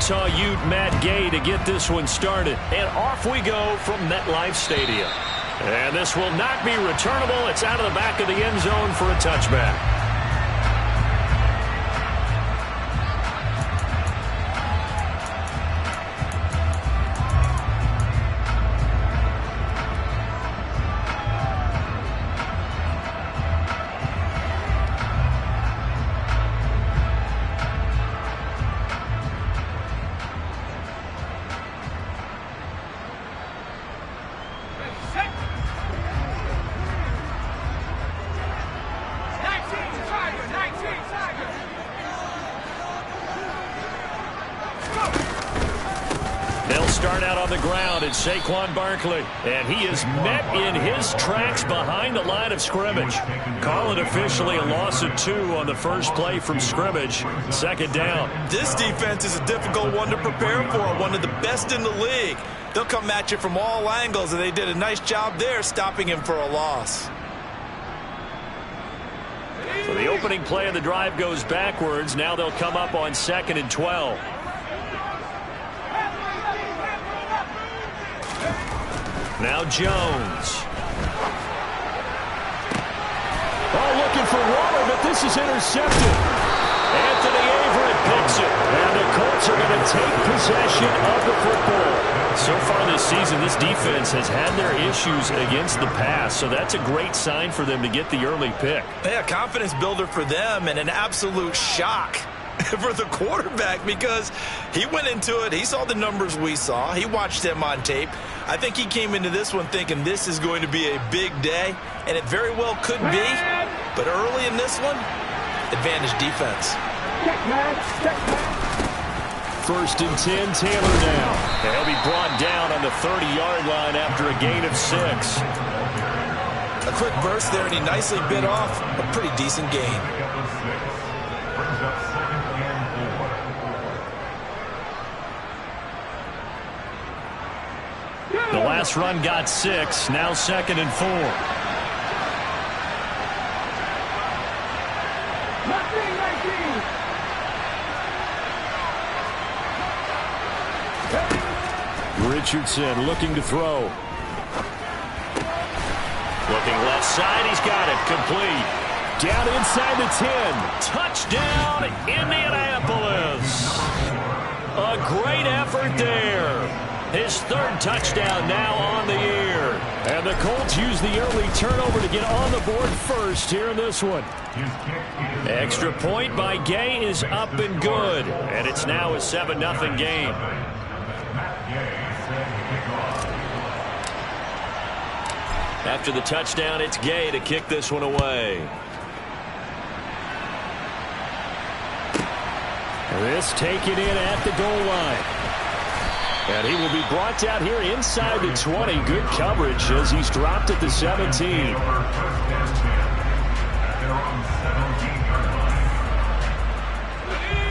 saw Ute Matt Gay to get this one started. And off we go from MetLife Stadium. And this will not be returnable. It's out of the back of the end zone for a touchback. Start out on the ground, it's Saquon Barkley, and he is met in his tracks behind the line of scrimmage. Call it officially a loss of 2 on the first play from scrimmage. Second down. This defense is a difficult one to prepare for, one of the best in the league. They'll come at you from all angles, and they did a nice job there stopping him for a loss. So the opening play of the drive goes backwards. Now they'll come up on 2nd and 12. Now Jones. Oh, looking for Waller, but this is intercepted. Anthony Averett picks it. And the Colts are going to take possession of the football. So far this season, this defense has had their issues against the pass, so that's a great sign for them to get the early pick. Yeah, confidence builder for them and an absolute shock for the quarterback because he went into it. He saw the numbers we saw. He watched them on tape. I think he came into this one thinking this is going to be a big day, and it very well could be. But early in this one, advantage defense. 1st and 10, Taylor now. And he'll be brought down on the 30-yard line after a gain of 6. A quick burst there, and he nicely bit off a pretty decent gain. The last run got 6, now 2nd and 4. Richardson looking to throw. Looking left side, he's got it, complete. Down inside the 10. Touchdown, Indianapolis. A great effort there. His 3rd touchdown now on the year. And the Colts use the early turnover to get on the board first here in this one. Extra point by Gay is up and good. And it's now a 7-0 game. After the touchdown, it's Gay to kick this one away. This taken in at the goal line. And he will be brought down here inside the 20. Good coverage as he's dropped at the 17.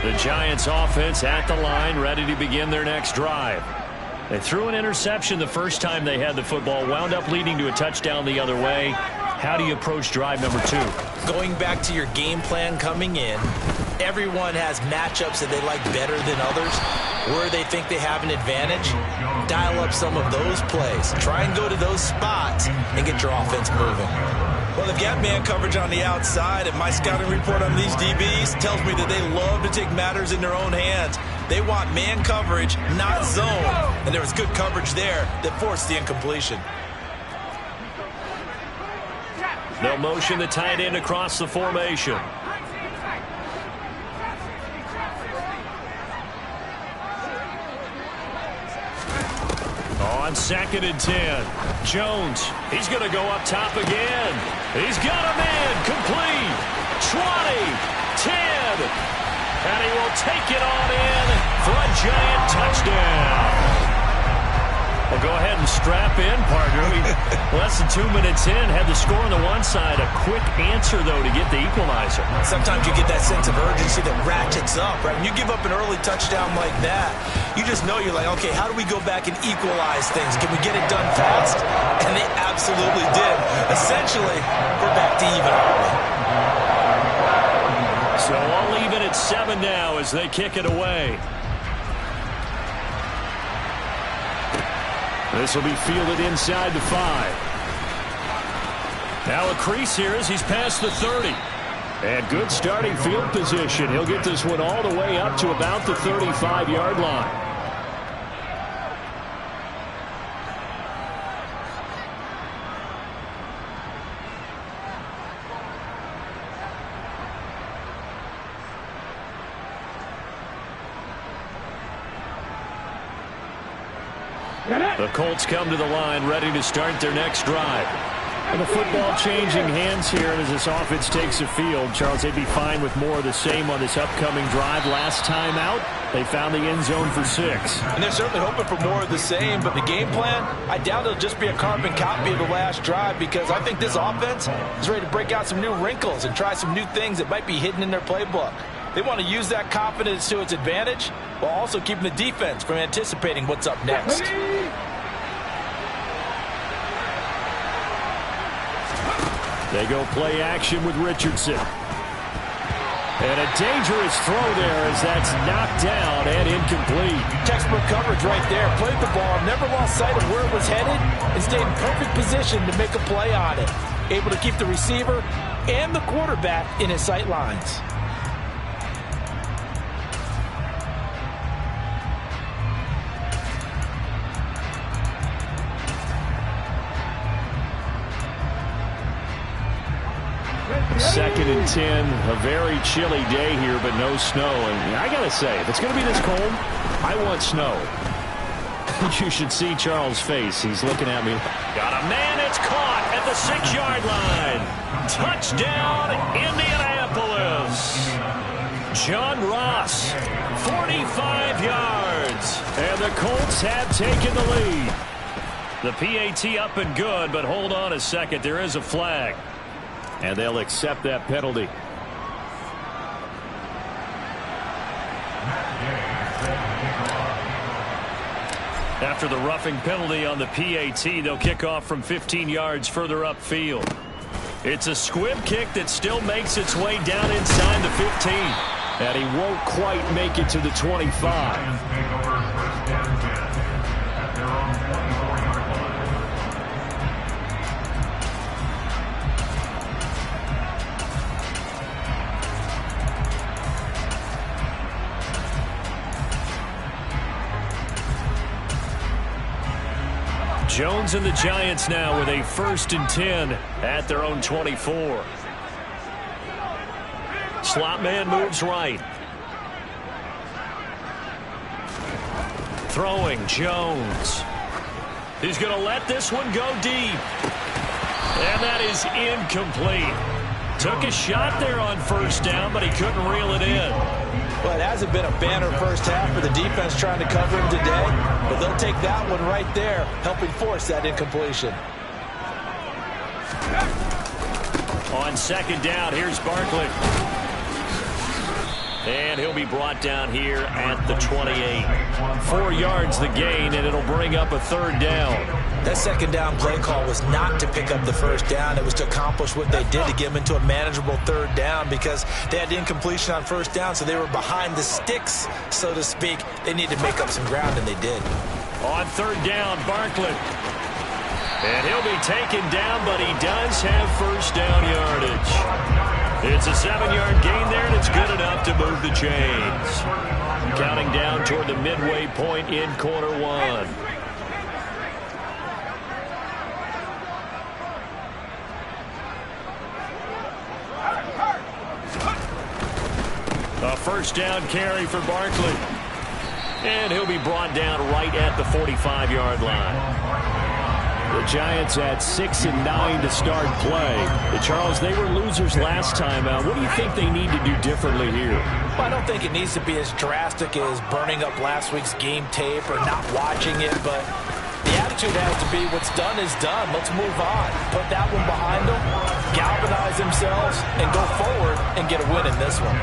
The Giants offense at the line, ready to begin their next drive. They threw an interception the first time they had the football, wound up leading to a touchdown the other way. How do you approach drive number 2? Going back to your game plan coming in, everyone has matchups that they like better than others. Where they think they have an advantage, dial up some of those plays. Try and go to those spots and get your offense moving. Well, they've got man coverage on the outside, and my scouting report on these DBs tells me that they love to take matters in their own hands. They want man coverage, not zone. And there was good coverage there that forced the incompletion. They'll motion the tight end across the formation. On 2nd and 10, Jones, he's going to go up top again. He's got a man, complete, 20, 10, and he will take it on in for a Giant touchdown. Well, go ahead and strap in, partner. Less than 2 minutes in, had the score on the one side. A quick answer, though, to get the equalizer. Sometimes you get that sense of urgency that ratchets up, right? When you give up an early touchdown like that, you just know you're like, okay, how do we go back and equalize things? Can we get it done fast? And they absolutely did. Essentially, we're back to even, aren't we? So all even at 7 now as they kick it away. This will be fielded inside the 5. Now a crease here as he's past the 30. And good starting field position. He'll get this one all the way up to about the 35-yard line. The Colts come to the line ready to start their next drive. And the football changing hands here as this offense takes the field. Charles, they'd be fine with more of the same on this upcoming drive. Last time out, they found the end zone for 6. And they're certainly hoping for more of the same, but the game plan, I doubt it'll just be a carbon copy of the last drive, because I think this offense is ready to break out some new wrinkles and try some new things that might be hidden in their playbook. They want to use that confidence to its advantage while also keeping the defense from anticipating what's up next. They go play action with Richardson. And a dangerous throw there as that's knocked down and incomplete. Textbook coverage right there. Played the ball, never lost sight of where it was headed, and stayed in perfect position to make a play on it. Able to keep the receiver and the quarterback in his sight lines. Second and 10, a very chilly day here, but no snow. And I got to say, if it's going to be this cold, I want snow. You should see Charles' face. He's looking at me. Got a man. It's caught at the 6-yard line. Touchdown, Indianapolis. John Ross, 45 yards. And the Colts have taken the lead. The PAT up and good, but hold on a second. There is a flag. And they'll accept that penalty. After the roughing penalty on the PAT, they'll kick off from 15 yards further upfield. It's a squib kick that still makes its way down inside the 15. And he won't quite make it to the 25. Jones and the Giants now with a 1st and 10 at their own 24. Slot man moves right. Throwing Jones. He's going to let this one go deep. And that is incomplete. Took a shot there on 1st down, but he couldn't reel it in. Well, it hasn't been a banner first half for the defense trying to cover him today, but they'll take that one right there, helping force that incompletion. On 2nd down, here's Barkley. And he'll be brought down here at the 28. 4 yards the gain, and it'll bring up a 3rd down. That 2nd down play call was not to pick up the 1st down. It was to accomplish what they did to get them into a manageable 3rd down, because they had incompletion on 1st down, so they were behind the sticks, so to speak. They needed to make up some ground, and they did. On 3rd down, Barkley. And he'll be taken down, but he does have 1st down yardage. It's a 7-yard gain there, and it's good enough to move the chains. Counting down toward the midway point in quarter 1. A 1st down carry for Barkley. And he'll be brought down right at the 45-yard line. The Giants had 6 and 9 to start play. Charles, they were losers last time out. What do you think they need to do differently here? Well, I don't think it needs to be as drastic as burning up last week's game tape or not watching it, but the attitude has to be what's done is done. Let's move on. Put that one behind them, galvanize themselves, and go forward and get a win in this one.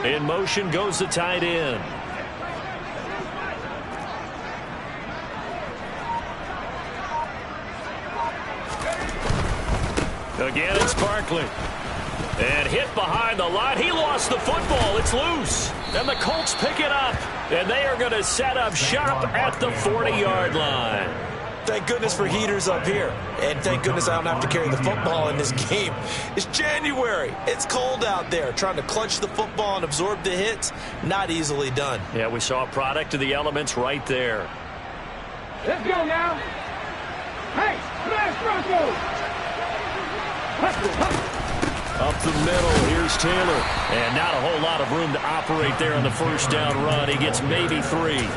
In motion goes the tight end. Again, it's Barkley. And hit behind the line. He lost the football. It's loose. And the Colts pick it up. And they are going to set up shop at the 40-yard line. Thank goodness for heaters up here. And thank goodness I don't have to carry the football in this game. It's January. It's cold out there. Trying to clutch the football and absorb the hits, not easily done. Yeah, we saw a product of the elements right there. Let's go now. Hey, smash Broncos. Up the middle, here's Taylor. And not a whole lot of room to operate there on the first down run. He gets maybe 3.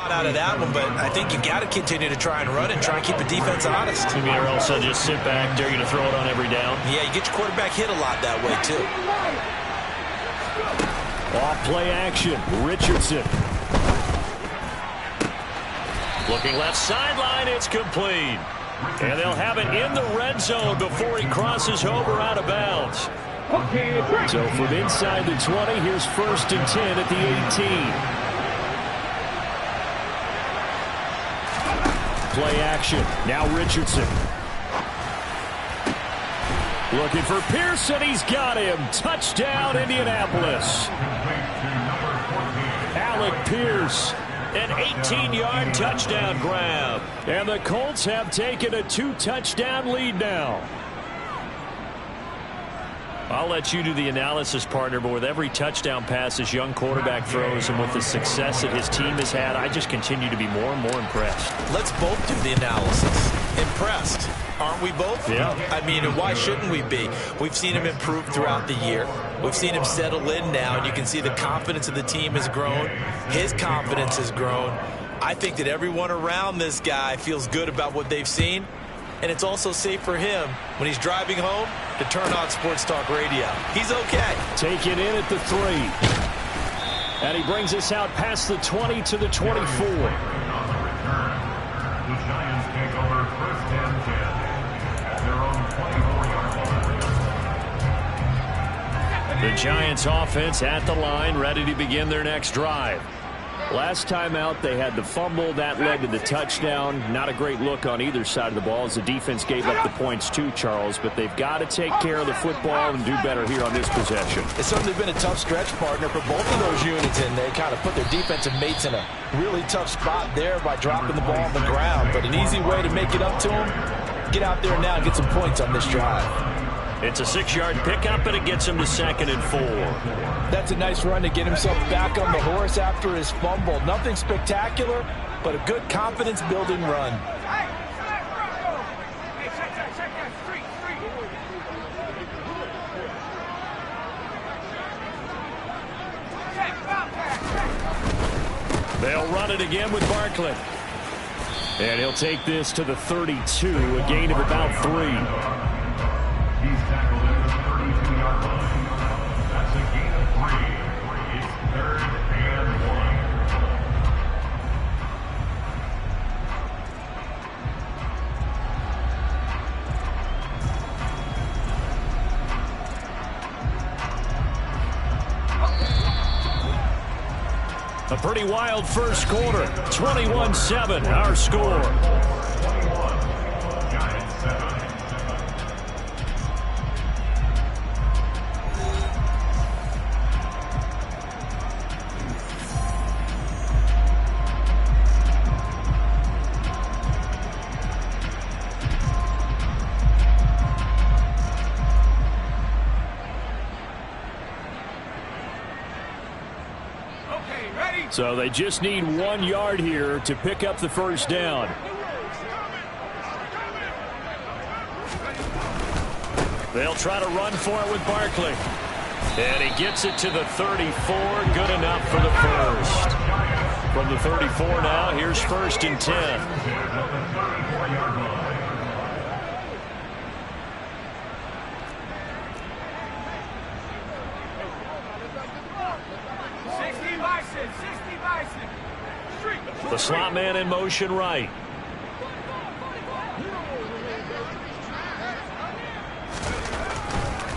Out of that one, but I think you got to continue to try and run and try and keep the defense honest. To me, or else they'll just sit back. They're going to throw it on every down. Yeah, you get your quarterback hit a lot that way, too. Off play action. Richardson. Looking left sideline. It's complete. And they'll have it in the red zone before he crosses over out of bounds. So from inside the 20, here's 1st and 10 at the 18. Play action. Now Richardson. Looking for Pearson. He's got him. Touchdown, Indianapolis. Alec Pierce. An 18-yard touchdown grab. And the Colts have taken a 2-touchdown lead now. I'll let you do the analysis, partner, but with every touchdown pass this young quarterback throws and with the success that his team has had, I just continue to be more and more impressed. Let's both do the analysis. Impressed. Aren't we both? Yeah. I mean, why shouldn't we be? We've seen him improve throughout the year. We've seen him settle in now, and you can see the confidence of the team has grown. His confidence has grown. I think that everyone around this guy feels good about what they've seen. And it's also safe for him when he's driving home to turn on Sports Talk Radio. He's okay. Take it in at the 3. And he brings us out past the 20 to the 24. The Giants take over 1st and 10 at their own 24-yard line. The Giants offense at the line, ready to begin their next drive. Last time out, they had the fumble. That led to the touchdown. Not a great look on either side of the ball as the defense gave up the points too, Charles. But they've got to take care of the football and do better here on this possession. It's certainly been a tough stretch, partner, for both of those units in there. Kind of put their defensive mates in a really tough spot there by dropping the ball on the ground. But an easy way to make it up to them, get out there now and get some points on this drive. It's a 6-yard pickup, and it gets him to 2nd and 4. That's a nice run to get himself back on the horse after his fumble. Nothing spectacular, but a good confidence-building run. They'll run it again with Barkley. And he'll take this to the 32, a gain of about 3. He's tackled at the 32-yard line. That's a gain of 3. It's 3rd and 1. A pretty wild first quarter. 21-7, our score. 21. Giants 7. So they just need 1 yard here to pick up the first down. They'll try to run for it with Barkley. And he gets it to the 34. Good enough for the first. From the 34 now, here's 1st and 10. The slot man in motion right.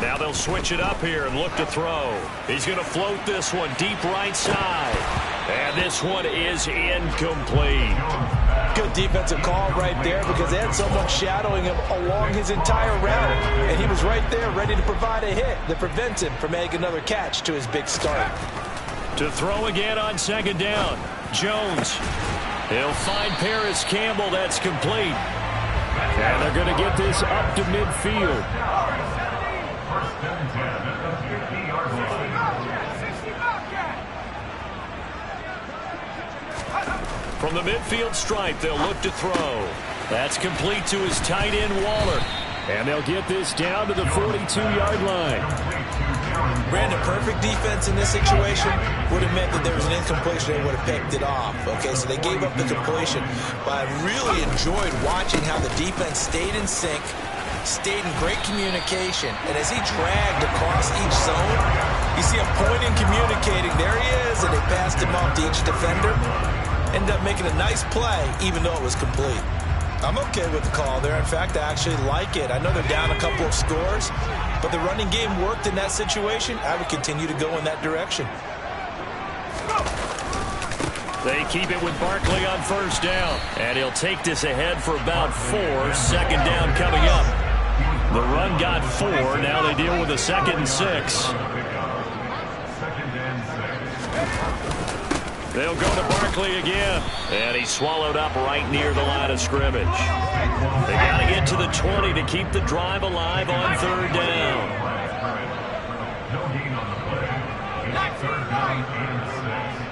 Now they'll switch it up here and look to throw. He's going to float this one deep right side. And this one is incomplete. Good defensive call right there because they had someone shadowing him along his entire route. And he was right there ready to provide a hit that prevents him from making another catch to his big start. To throw again on 2nd down. Jones. He'll find Paris Campbell. That's complete. And they're going to get this up to midfield. From the midfield stripe, they'll look to throw. That's complete to his tight end, Waller. And they'll get this down to the 42-yard line. Brandon, perfect defense in this situation would have meant that there was an incompletion. They would have picked it off. Okay, so they gave up the completion. But I really enjoyed watching how the defense stayed in sync, stayed in great communication. And as he dragged across each zone, you see him pointing, communicating. There he is, and they passed him off to each defender. Ended up making a nice play, even though it was complete. I'm okay with the call there. In fact, I actually like it. I know they're down a couple of scores, but the running game worked in that situation. I would continue to go in that direction. They keep it with Barkley on 1st down, and he'll take this ahead for about 4. 2nd down coming up. The run got 4. Now they deal with a 2nd and 6. They'll go to Barkley again. And he's swallowed up right near the line of scrimmage. They got to get to the 20 to keep the drive alive on 3rd down. No gain on the play. It's 3rd down and 6.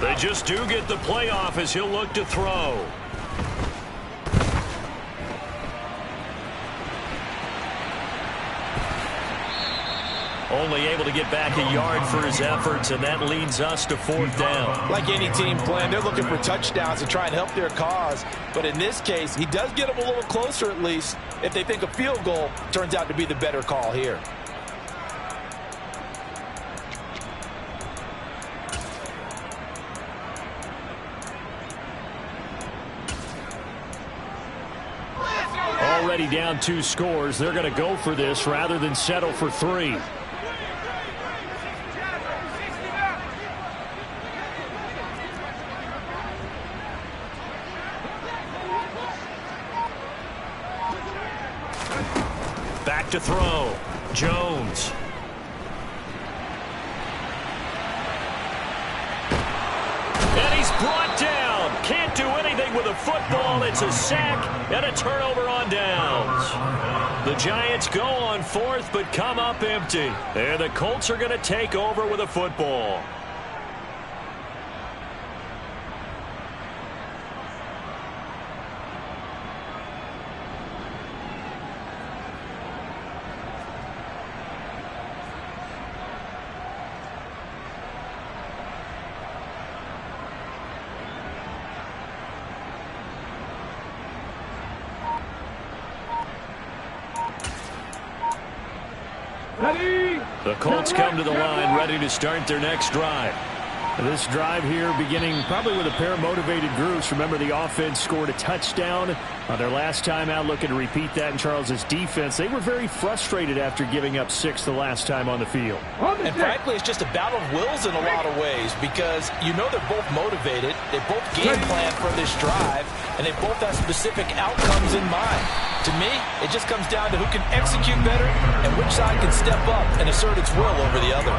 They just do get the playoff as he'll look to throw. Only able to get back a yard for his efforts, and that leads us to 4th down. Like any team playing, they're looking for touchdowns to try and help their cause. But in this case, he does get them a little closer at least if they think a field goal turns out to be the better call here. Already down 2 scores. They're going to go for this rather than settle for 3. Back to throw. Jones. And he's brought down. Can't do anything with a football. It's a sack and a turnover on downs. The Giants go on 4th but come up empty. And the Colts are going to take over with a football. The Colts come to the line ready to start their next drive. This drive here beginning probably with a pair of motivated groups. Remember, the offense scored a touchdown on their last time out, looking to repeat that in Charles's defense. They were very frustrated after giving up 6 the last time on the field. And frankly, it's just a battle of wills in a lot of ways because you know they're both motivated. They both game plan for this drive, and they both have specific outcomes in mind. To me, it just comes down to who can execute better and which side can step up and assert its will over the other.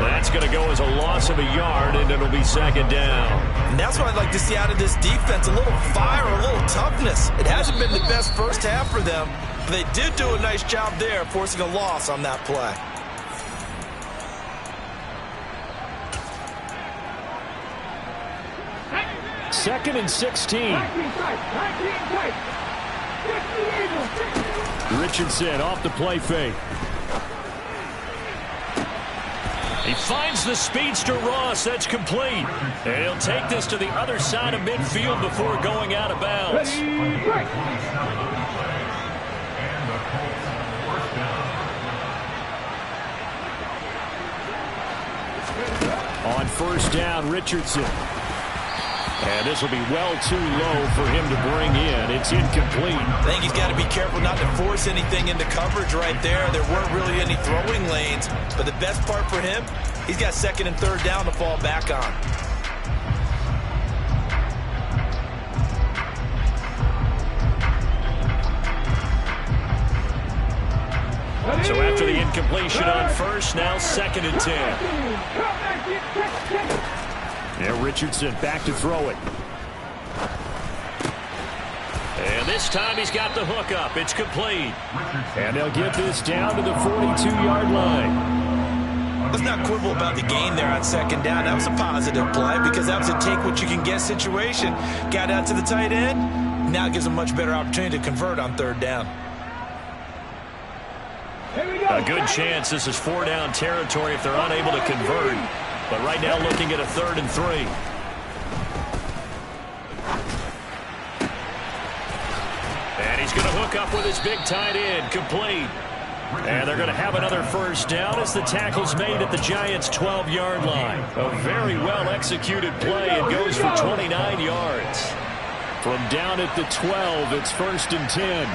That's going to go as a loss of a yard, and it'll be 2nd down. And that's what I'd like to see out of this defense, a little fire, a little toughness. It hasn't been the best first half for them, They did do a nice job there, forcing a loss on that play. Second and 16. Richardson off the play fake. He finds the speedster Ross. That's complete. And he'll take this to the other side of midfield before going out of bounds. On first down, Richardson. And this will be well too low for him to bring in. It's incomplete. I think he's got to be careful not to force anything into coverage right there. There weren't really any throwing lanes. But the best part for him, he's got second and third down to fall back on. So after the incompletion on first, now second and 10. Yeah, Richardson back to throw it. And this time he's got the hook up. It's complete. And they'll get this down to the 42-yard line. Let's not quibble about the gain there on second down. That was a positive play because that was a take-what-you-can-get situation. Got out to the tight end. Now it gives a much better opportunity to convert on third down. A good chance this is four-down territory if they're unable to convert. But right now looking at a 3rd and 3. And he's going to hook up with his big tight end. Complete. And they're going to have another first down as the tackle's made at the Giants' 12-yard line. A very well-executed play. It goes for 29 yards. From down at the 12, it's 1st and 10.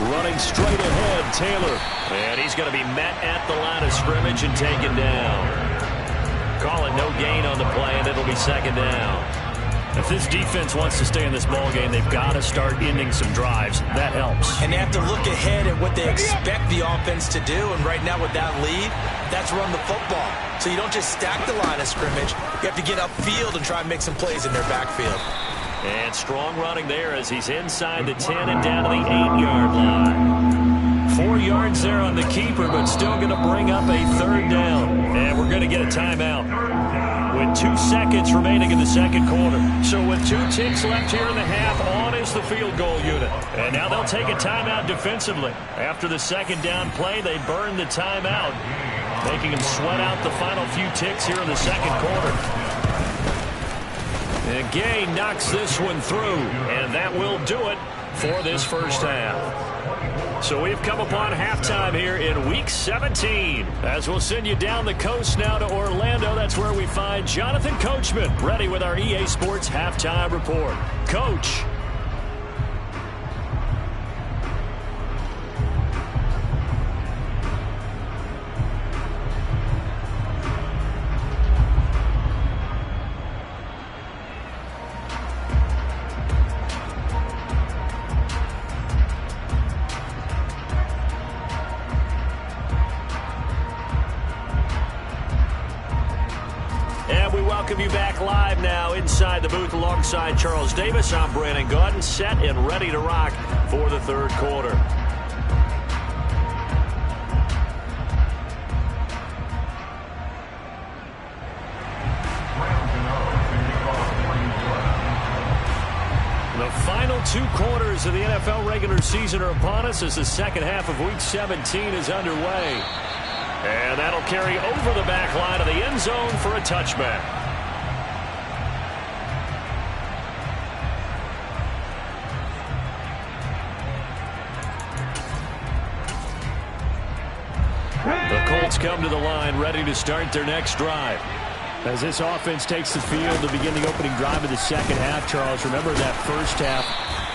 Running straight ahead, Taylor. And he's going to be met at the line of scrimmage and taken down. Call it no gain on the play, and it'll be second down. If this defense wants to stay in this ballgame, they've got to start ending some drives. That helps. And they have to look ahead at what they expect the offense to do. And right now with that lead, that's run the football. So you don't just stack the line of scrimmage. You have to get upfield and try and make some plays in their backfield. And strong running there as he's inside the 10 and down to the 8-yard line. 4 yards there on the keeper, but still going to bring up a 3rd down. And we're going to get a timeout with 2 seconds remaining in the second quarter. So with 2 ticks left here in the half, on is the field goal unit. And now they'll take a timeout defensively. After the second down play, they burn the timeout, making them sweat out the final few ticks here in the second quarter. And Gay knocks this one through, and that will do it for this first half. So we've come upon halftime here in Week 17. As we'll send you down the coast now to Orlando, that's where we find Jonathan Coachman, ready with our EA Sports Halftime Report. Coach. Welcome you back live now inside the booth alongside Charles Davis. I'm Brandon Gaudin, set and ready to rock for the third quarter. The final 2 quarters of the NFL regular season are upon us as the second half of Week 17 is underway. And that'll carry over the back line of the end zone for a touchback. The Colts come to the line ready to start their next drive. As this offense takes the field to begin the opening drive of the second half, Charles, remember that first half,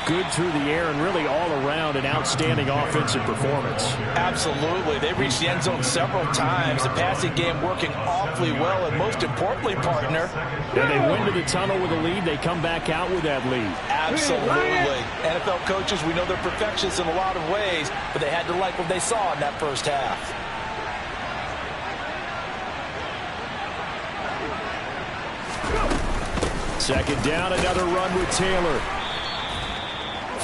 good through the air and really all around an outstanding offensive performance. Absolutely. They reached the end zone several times. The passing game working awfully well, and most importantly, partner. And they went to the tunnel with a lead. They come back out with that lead. Absolutely. NFL coaches, we know they're perfectionists in a lot of ways, but they had to like what they saw in that first half. Second down, another run with Taylor.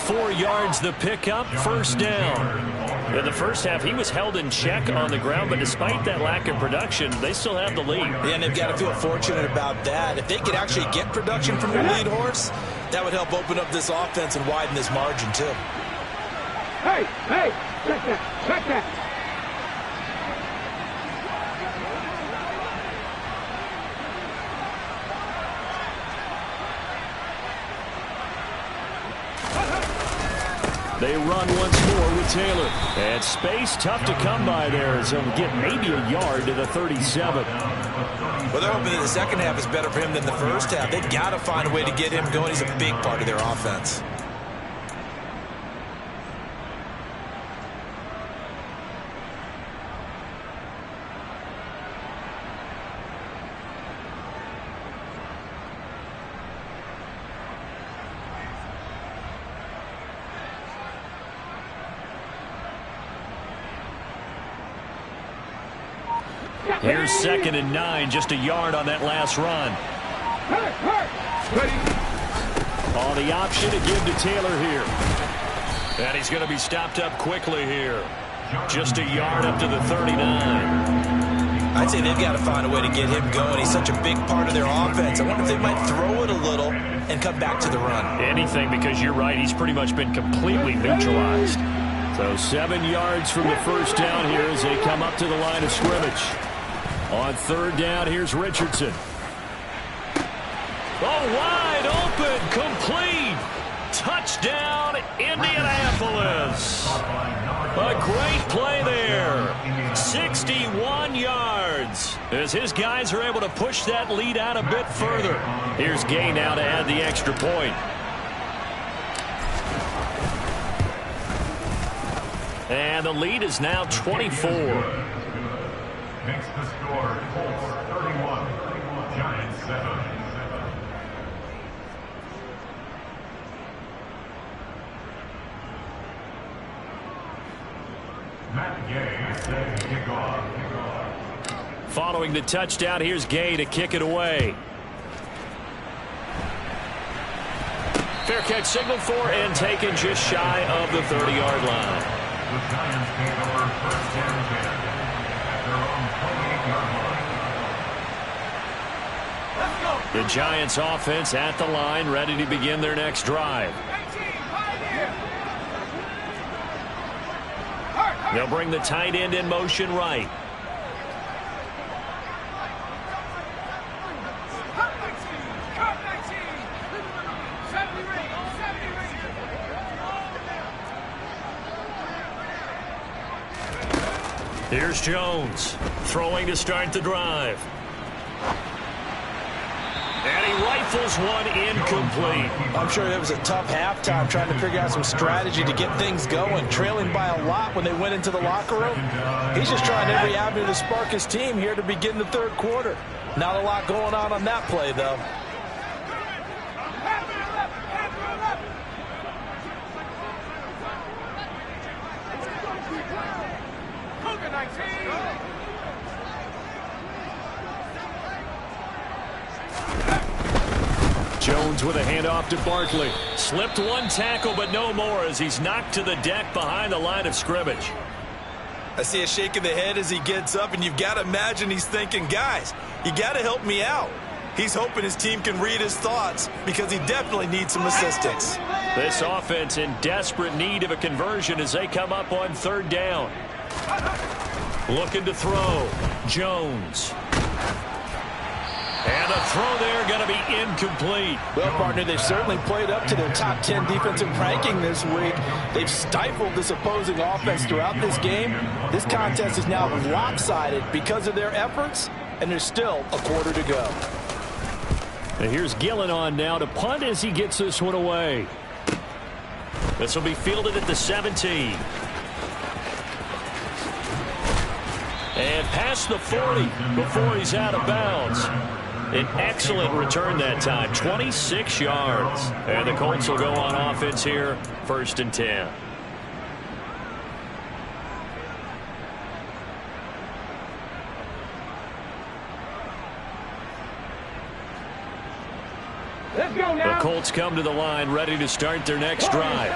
4 yards the pickup, first down. In the first half, he was held in check on the ground, but despite that lack of production, they still have the lead. Yeah, and they've got to feel fortunate about that. If they could actually get production from their lead horse, that would help open up this offense and widen this margin, too. Hey, check that. They run once more with Taylor. And space tough to come by there as he'll get maybe a yard to the 37. Well, they're hoping that the second half is better for him than the first half. They've got to find a way to get him going. He's a big part of their offense. Here's 2nd and 9, just a yard on that last run. On the option to give to Taylor here. And he's going to be stopped up quickly here. Just a yard up to the 39. I'd say they've got to find a way to get him going. He's such a big part of their offense. I wonder if they might throw it a little and come back to the run. Anything, because you're right, he's pretty much been completely neutralized. So 7 yards from the first down here as they come up to the line of scrimmage. On third down, here's Richardson. Oh, wide open, complete. Touchdown, Indianapolis. A great play there. 61 yards as his guys are able to push that lead out a bit further. Here's Gay now to add the extra point. And the lead is now 24. Makes the score Colts 31, Giants 7. Matt Gay set to kick off. Following the touchdown, here's Gay to kick it away. Fair catch signaled for and taken just shy of the 30-yard line. The Giants take over first and 10 at their own 28-yard line. The Giants offense at the line, ready to begin their next drive. They'll bring the tight end in motion right. Here's Jones, throwing to start the drive. And he rifles one incomplete. I'm sure it was a tough halftime trying to figure out some strategy to get things going, trailing by a lot when they went into the locker room. He's just trying every avenue to spark his team here to begin the third quarter. Not a lot going on that play, though. Jones with a handoff to Barkley. Slipped one tackle, but no more as he's knocked to the deck behind the line of scrimmage. I see a shake of the head as he gets up, and you've got to imagine he's thinking, guys, you got to help me out. He's hoping his team can read his thoughts because he definitely needs some assistance. This offense in desperate need of a conversion as they come up on third down. Looking to throw. Jones. And a throw there going to be incomplete. Well, partner, they've certainly played up to their top 10 defensive ranking this week. They've stifled this opposing offense throughout this game. This contest is now lopsided because of their efforts, and there's still a quarter to go. And here's Gillen on now to punt as he gets this one away. This will be fielded at the 17. And past the 40 before he's out of bounds. An excellent return that time, 26 yards. And the Colts will go on offense here, 1st and 10. Let's go now. The Colts come to the line, ready to start their next drive.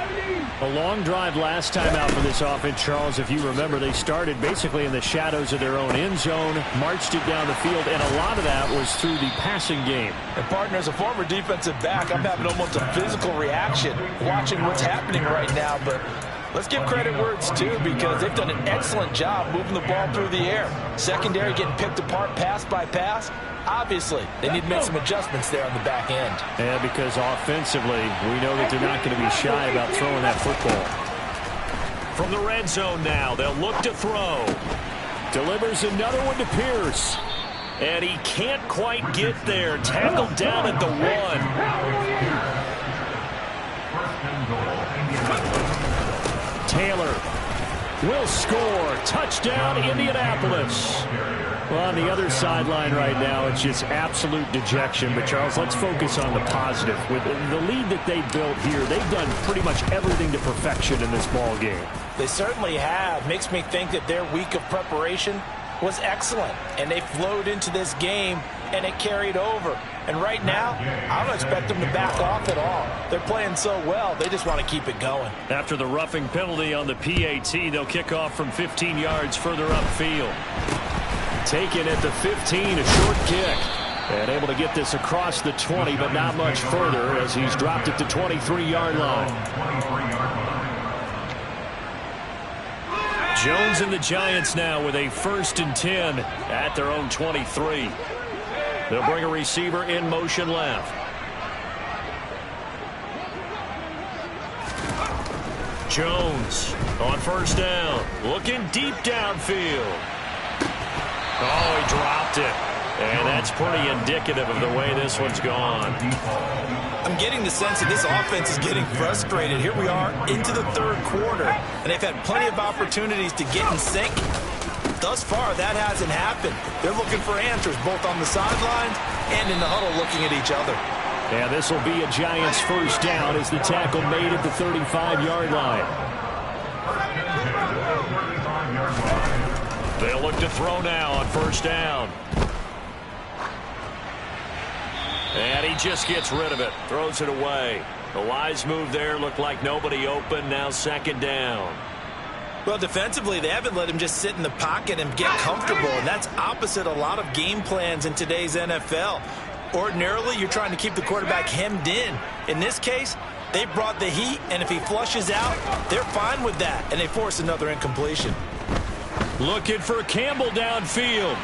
A long drive last time out for this offense, Charles. If you remember, they started basically in the shadows of their own end zone, marched it down the field, and a lot of that was through the passing game. And partner, as a former defensive back, I'm having almost a physical reaction watching what's happening right now. But let's give credit where it's due, because they've done an excellent job moving the ball through the air. Secondary getting picked apart pass by pass. Obviously, they need to make some adjustments there on the back end. Yeah, because offensively, we know that they're not going to be shy about throwing that football. From the red zone now, they'll look to throw. Delivers another one to Pierce. And he can't quite get there. Tackled down at the 1. Taylor will score. Touchdown, Indianapolis. Well, on the other sideline right now, it's just absolute dejection. But, Charles, let's focus on the positive. With the lead that they built here, they've done pretty much everything to perfection in this ball game. They certainly have. Makes me think that their week of preparation was excellent. And they flowed into this game, and it carried over. And right now, I don't expect them to back off at all. They're playing so well, they just want to keep it going. After the roughing penalty on the PAT, they'll kick off from 15 yards further upfield. Taken at the 15, a short kick. And able to get this across the 20, but not much further as he's dropped it to 23-yard line. Jones and the Giants now with a 1st and 10 at their own 23. They'll bring a receiver in motion left. Jones on 1st down. Looking deep downfield. Oh, he dropped it. And that's pretty indicative of the way this one's gone. I'm getting the sense that this offense is getting frustrated. Here we are into the 3rd quarter, and they've had plenty of opportunities to get in sync. Thus far, that hasn't happened. They're looking for answers both on the sidelines and in the huddle looking at each other. And this will be a Giants 1st down as the tackle made at the 35-yard line. They'll look to throw now on 1st down. And he just gets rid of it. Throws it away. The wise move there. Looked like nobody open. Now 2nd down. Well, defensively, they haven't let him just sit in the pocket and get comfortable. And that's opposite a lot of game plans in today's NFL. Ordinarily, you're trying to keep the quarterback hemmed in. In this case, they brought the heat. And if he flushes out, they're fine with that. And they force another incompletion. Looking for Campbell downfield.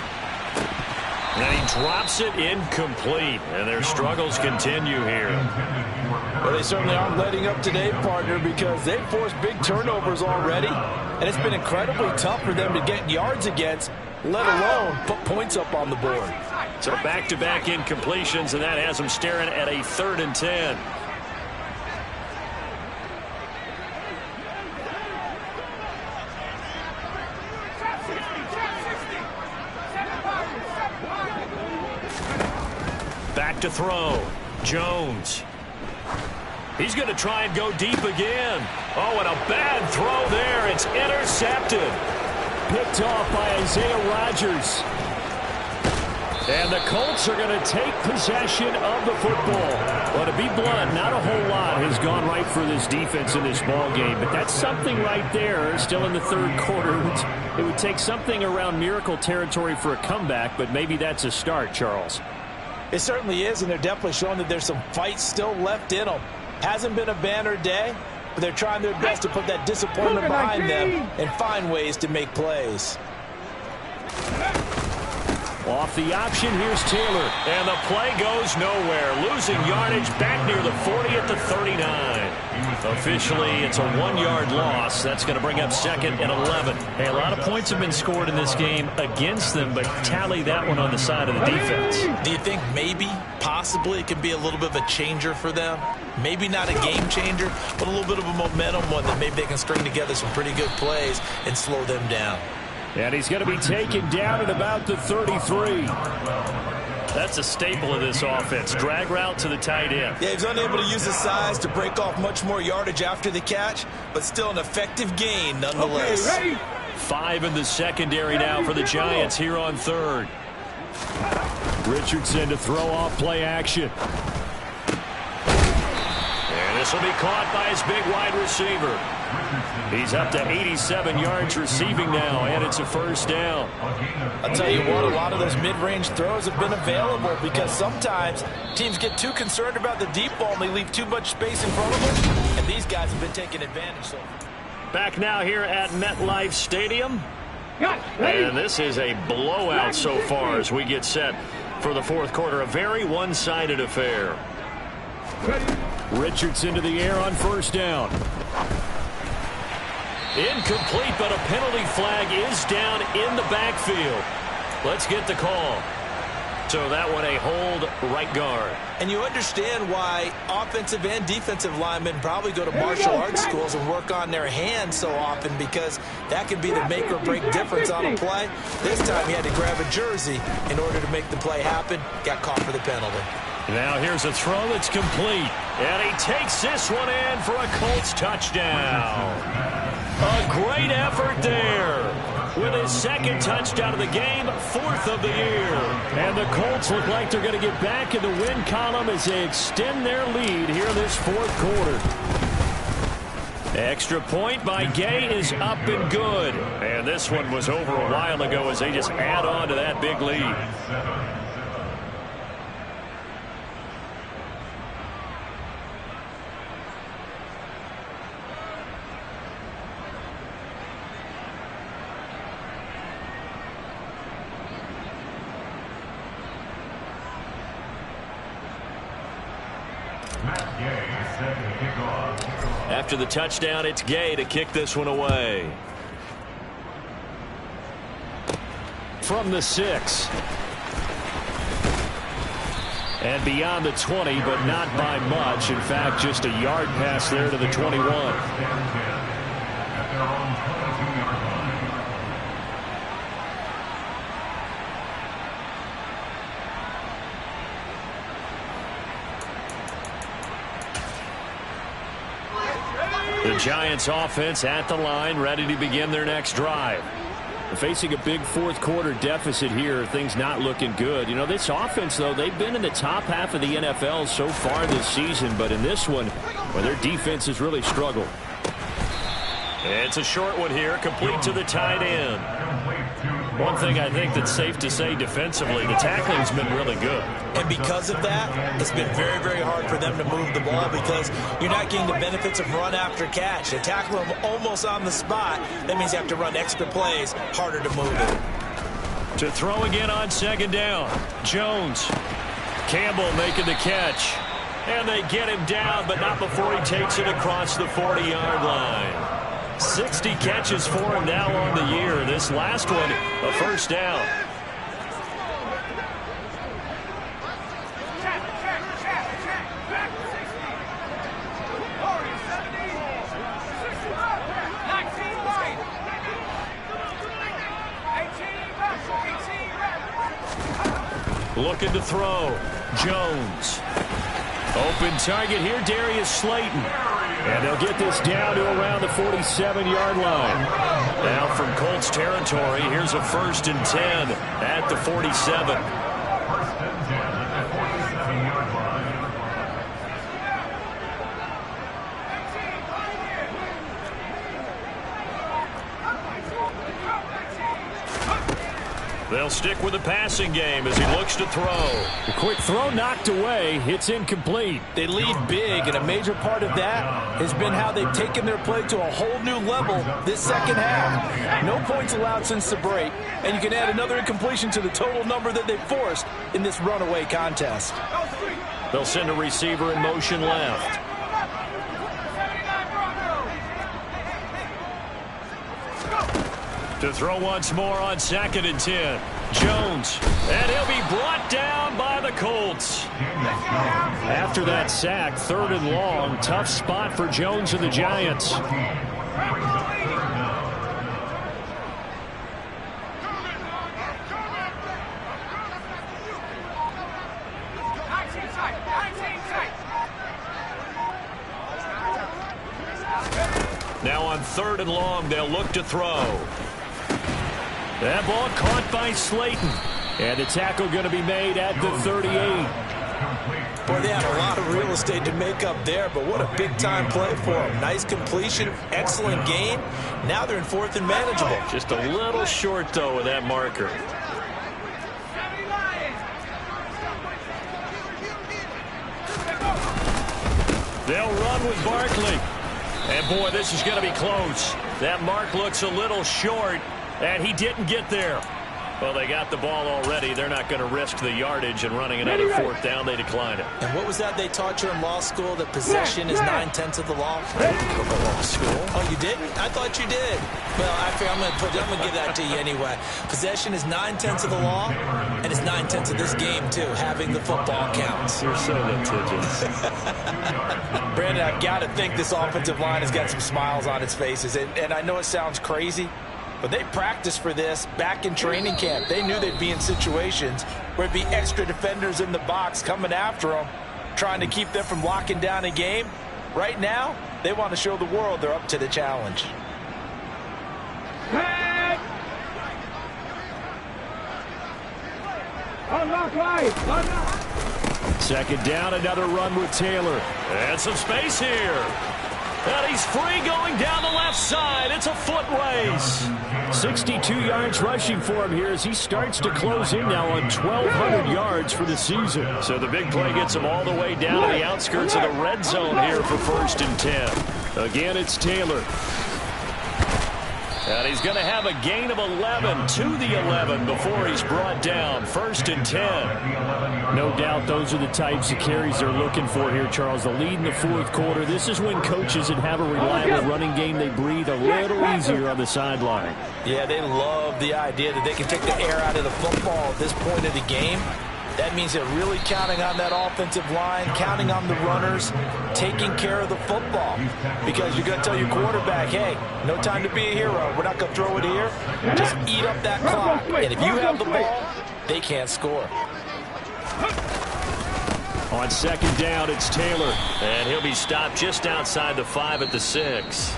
And he drops it incomplete. And their struggles continue here. Well, they certainly aren't letting up today, partner, because they've forced big turnovers already. And it's been incredibly tough for them to get yards against, let alone put points up on the board. So back-to-back incompletions, and that has them staring at a 3rd and 10. Back to throw. Jones. He's going to try and go deep again. Oh, and a bad throw there. It's intercepted. Picked off by Isaiah Rodgers. And the Colts are going to take possession of the football. Well, to be blunt, not a whole lot has gone right for this defense in this ball game. But that's something right there. Still in the 3rd quarter. It would take something around miracle territory for a comeback, but maybe that's a start, Charles. It certainly is, and they're definitely showing that there's some fight still left in them. Hasn't been a banner day, but they're trying their best to put that disappointment behind them and find ways to make plays. Off the option, here's Taylor. And the play goes nowhere. Losing yardage back near the 40 at the 39. Officially, it's a 1-yard loss. That's going to bring up 2nd and 11. Hey, a lot of points have been scored in this game against them, but tally that one on the side of the defense. Do you think maybe, possibly, it could be a little bit of a changer for them? Maybe not a game changer, but a little bit of a momentum one that maybe they can string together some pretty good plays and slow them down. And he's going to be taken down at about the 33. That's a staple of this offense. Drag route to the tight end. Yeah, he's unable to use his size to break off much more yardage after the catch, but still an effective gain nonetheless. Okay, 5 in the secondary now for the Giants here on 3rd. Richardson to throw off play action. This will be caught by his big wide receiver. He's up to 87 yards receiving now, and it's a first down. I'll tell you what, a lot of those mid-range throws have been available because sometimes teams get too concerned about the deep ball and they leave too much space in front of them, and these guys have been taking advantage. Back now here at MetLife Stadium. And this is a blowout so far as we get set for the fourth quarter. A very one-sided affair. Richards into the air on first down. Incomplete, but a penalty flag is down in the backfield. Let's get the call. So that one a hold right guard. And you understand why offensive and defensive linemen probably go to martial arts schools and work on their hands so often, because that could be the make or break difference on a play. This time he had to grab a jersey in order to make the play happen. Got caught for the penalty. Now here's a throw that's complete. And he takes this one in for a Colts touchdown. A great effort there. With his second touchdown of the game, fourth of the year. And the Colts look like they're going to get back in the win column as they extend their lead here in this fourth quarter. Extra point by Gay is up and good. And this one was over a while ago as they just add on to that big lead. After the touchdown, it's Gay to kick this one away. From the 6. And beyond the 20, but not by much. In fact, just a yard pass there to the 21. The Giants offense at the line, ready to begin their next drive. Facing a big fourth quarter deficit here, things not looking good. You know, this offense, though, they've been in the top half of the NFL so far this season, but in this one, well, their defense has really struggled. It's a short one here, complete to the tight end. One thing I think that's safe to say defensively, the tackling's been really good. And because of that, it's been very, very hard for them to move the ball because you're not getting the benefits of run after catch. They tackle them almost on the spot. That means you have to run extra plays, harder to move it. To throw again on second down. Jones. Campbell making the catch. And they get him down, but not before he takes it across the 40-yard line. 60 catches for him now on the year. This last one, a first down. Looking to throw. Jones. Open target here, Darius Slayton. And they'll get this down to around the 47-yard line. Now from Colts territory, here's a 1st and 10 at the 47. They'll stick with the passing game as he looks to throw. The quick throw knocked away. It's incomplete. They lead big, and a major part of that has been how they've taken their play to a whole new level this second half. No points allowed since the break, and you can add another incompletion to the total number that they've forced in this runaway contest. They'll send a receiver in motion left. To throw once more on 2nd and 10. Jones. And he'll be brought down by the Colts. After that sack, 3rd and long. Tough spot for Jones and the Giants. Now on 3rd and long, they'll look to throw. That ball caught by Slayton. And the tackle going to be made at the 38. Boy, they had a lot of real estate to make up there, but what a big-time play for them. Nice completion, excellent gain. Now they're in 4th and manageable. Just a little short, though, with that marker. They'll run with Barkley. And, boy, this is going to be close. That mark looks a little short, and he didn't get there. Well, they got the ball already. They're not going to risk the yardage and running another 4th down. They decline it. And what was that they taught you in law school, that possession is 9/10 of the law? I didn't go to law school. Oh, you didn't? I thought you did. Well, I'm going to give that to you anyway. Possession is 9/10 of the law, and it's 9/10 of this game, too. Having the football counts. You're so litigious. Brandon, I've got to think this offensive line has got some smiles on its faces. And I know it sounds crazy, but they practiced for this back in training camp. They knew they'd be in situations where there'd be extra defenders in the box coming after them, trying to keep them from locking down a game. Right now, they want to show the world they're up to the challenge. Head! Unlock right! Unlock! 2nd down, another run with Taylor. And some space here. And he's free going down the left side. It's a foot race. 62 yards rushing for him here as he starts to close in now on 1,200 yards for the season. So the big play gets him all the way down to the outskirts of the red zone here for 1st and 10. Again, it's Taylor. And he's going to have a gain of 11 to the 11 before he's brought down. 1st and 10. No doubt those are the types of carries they're looking for here, Charles. The lead in the 4th quarter. This is when coaches that have a reliable running game, they breathe a little easier on the sideline. Yeah, they love the idea that they can take the air out of the football at this point of the game. That means they're really counting on that offensive line, counting on the runners, taking care of the football. Because you're going to tell your quarterback, hey, no time to be a hero. We're not going to throw it here. Just eat up that clock. And if you have the ball, they can't score. On 2nd down, it's Taylor. And he'll be stopped just outside the 5 at the 6.